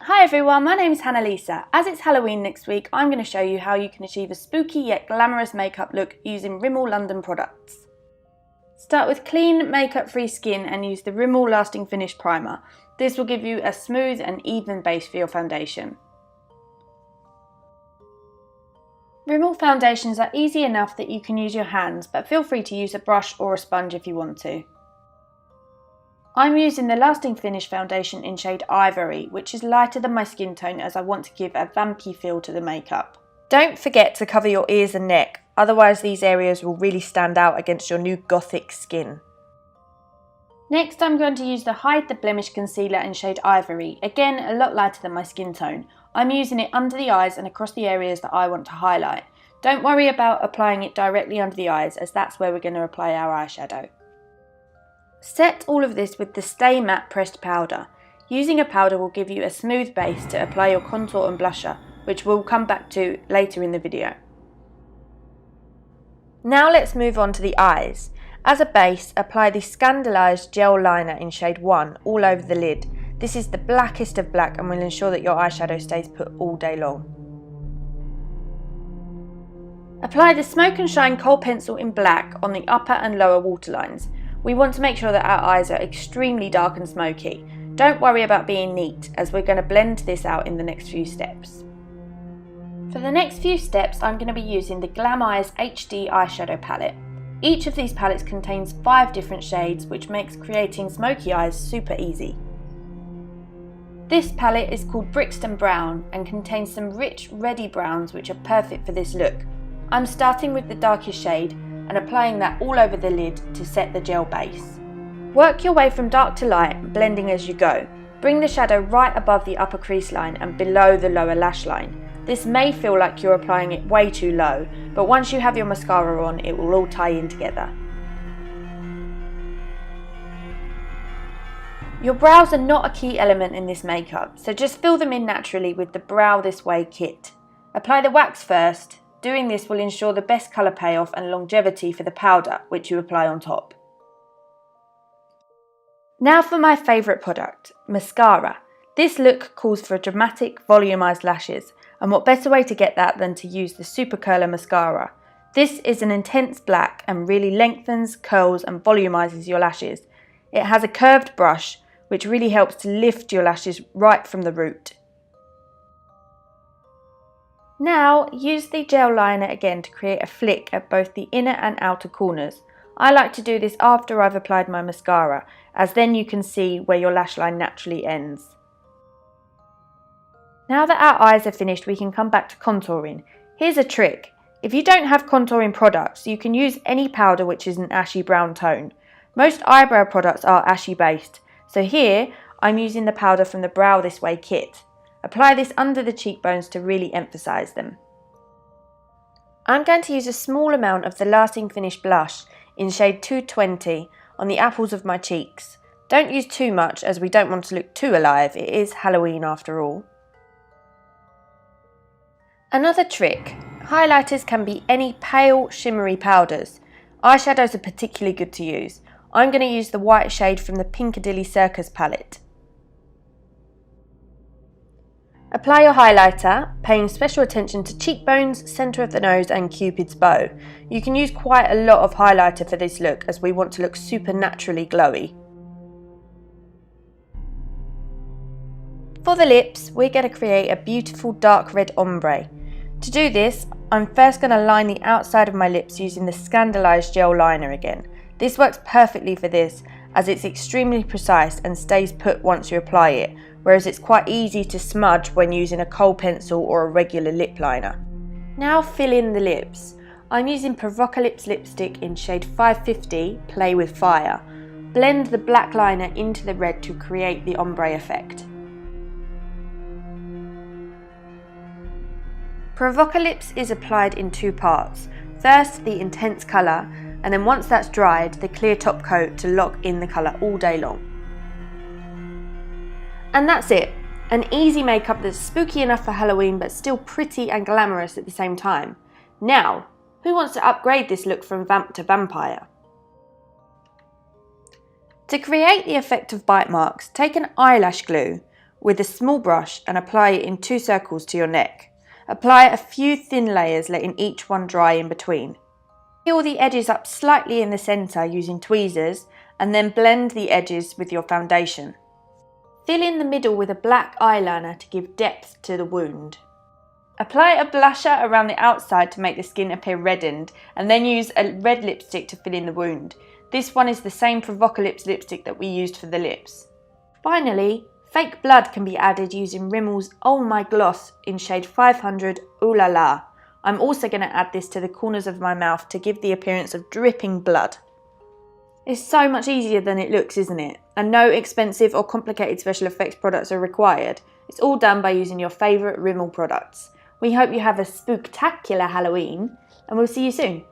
Hi everyone, my name is Hannah-Lisa. As it's Halloween next week, I'm going to show you how you can achieve a spooky yet glamorous makeup look using Rimmel London products. Start with clean, makeup-free skin and use the Rimmel Lasting Finish Primer. This will give you a smooth and even base for your foundation. Rimmel foundations are easy enough that you can use your hands, but feel free to use a brush or a sponge if you want to. I'm using the Lasting Finish foundation in shade Ivory, which is lighter than my skin tone as I want to give a vampy feel to the makeup. Don't forget to cover your ears and neck, otherwise these areas will really stand out against your new gothic skin. Next I'm going to use the Hide the Blemish concealer in shade Ivory, again a lot lighter than my skin tone. I'm using it under the eyes and across the areas that I want to highlight. Don't worry about applying it directly under the eyes as that's where we're going to apply our eyeshadow. Set all of this with the Stay Matte pressed powder. Using a powder will give you a smooth base to apply your contour and blusher, which we'll come back to later in the video. Now let's move on to the eyes. As a base, apply the Scandalised Gel Liner in shade 1 all over the lid. This is the blackest of black and will ensure that your eyeshadow stays put all day long. Apply the Smoke and Shine Kohl Pencil in black on the upper and lower waterlines. We want to make sure that our eyes are extremely dark and smoky. Don't worry about being neat, as we're going to blend this out in the next few steps. For the next few steps, I'm going to be using the Glam Eyes HD eyeshadow palette. Each of these palettes contains 5 different shades, which makes creating smoky eyes super easy. This palette is called Brixton Brown and contains some rich, reddy browns which are perfect for this look. I'm starting with the darkest shade and applying that all over the lid to set the gel base. Work your way from dark to light, blending as you go. Bring the shadow right above the upper crease line and below the lower lash line. This may feel like you're applying it way too low, but once you have your mascara on, it will all tie in together. Your brows are not a key element in this makeup, so just fill them in naturally with the Brow This Way kit. Apply the wax first. Doing this will ensure the best colour payoff and longevity for the powder, which you apply on top. Now for my favourite product, mascara. This look calls for dramatic, volumised lashes, and what better way to get that than to use the Super Curler Mascara. This is an intense black and really lengthens, curls and volumises your lashes. It has a curved brush, which really helps to lift your lashes right from the root. Now, use the gel liner again to create a flick at both the inner and outer corners. I like to do this after I've applied my mascara, as then you can see where your lash line naturally ends. Now that our eyes are finished, we can come back to contouring. Here's a trick. If you don't have contouring products, you can use any powder which is an ashy brown tone. Most eyebrow products are ashy based, so here I'm using the powder from the Brow This Way kit. Apply this under the cheekbones to really emphasise them. I'm going to use a small amount of the Lasting Finish blush in shade 220 on the apples of my cheeks. Don't use too much as we don't want to look too alive, it is Halloween after all. Another trick, highlighters can be any pale shimmery powders. Eyeshadows are particularly good to use. I'm going to use the white shade from the Piccadilly Circus palette. Apply your highlighter, paying special attention to cheekbones, centre of the nose and Cupid's bow. You can use quite a lot of highlighter for this look as we want to look supernaturally glowy. For the lips, we're going to create a beautiful dark red ombre. To do this, I'm first going to line the outside of my lips using the Scandalised Gel Liner again. This works perfectly for this as it's extremely precise and stays put once you apply it, whereas it's quite easy to smudge when using a Kohl pencil or a regular lip liner. Now fill in the lips. I'm using Provocalips lipstick in shade 550, Play With Fire. Blend the black liner into the red to create the ombre effect. Provocalips is applied in 2 parts. First the intense colour, and then once that's dried, the clear top coat to lock in the colour all day long. And that's it. An easy makeup that's spooky enough for Halloween but still pretty and glamorous at the same time. Now, who wants to upgrade this look from vamp to vampire? To create the effect of bite marks, take an eyelash glue. with a small brush and apply it in 2 circles to your neck. Apply a few thin layers, letting each one dry in between. Peel the edges up slightly in the centre using tweezers and then blend the edges with your foundation. Fill in the middle with a black eyeliner to give depth to the wound. Apply a blusher around the outside to make the skin appear reddened, and then use a red lipstick to fill in the wound. This one is the same Provocalips lipstick that we used for the lips. Finally, fake blood can be added using Rimmel's Oh My Gloss in shade 500 Ooh La La. I'm also going to add this to the corners of my mouth to give the appearance of dripping blood. It's so much easier than it looks, isn't it? And no expensive or complicated special effects products are required. It's all done by using your favourite Rimmel products. We hope you have a spooktacular Halloween, and we'll see you soon.